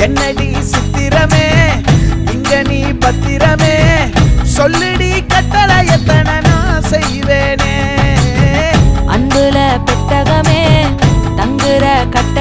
என்னடி சித்திரமே இங்க நீ பத்திரமே சொல்லுடி கட்டளை எத்தனை நான் செய்வேனே அன்புல பெட்டகமே தங்குற கட்ட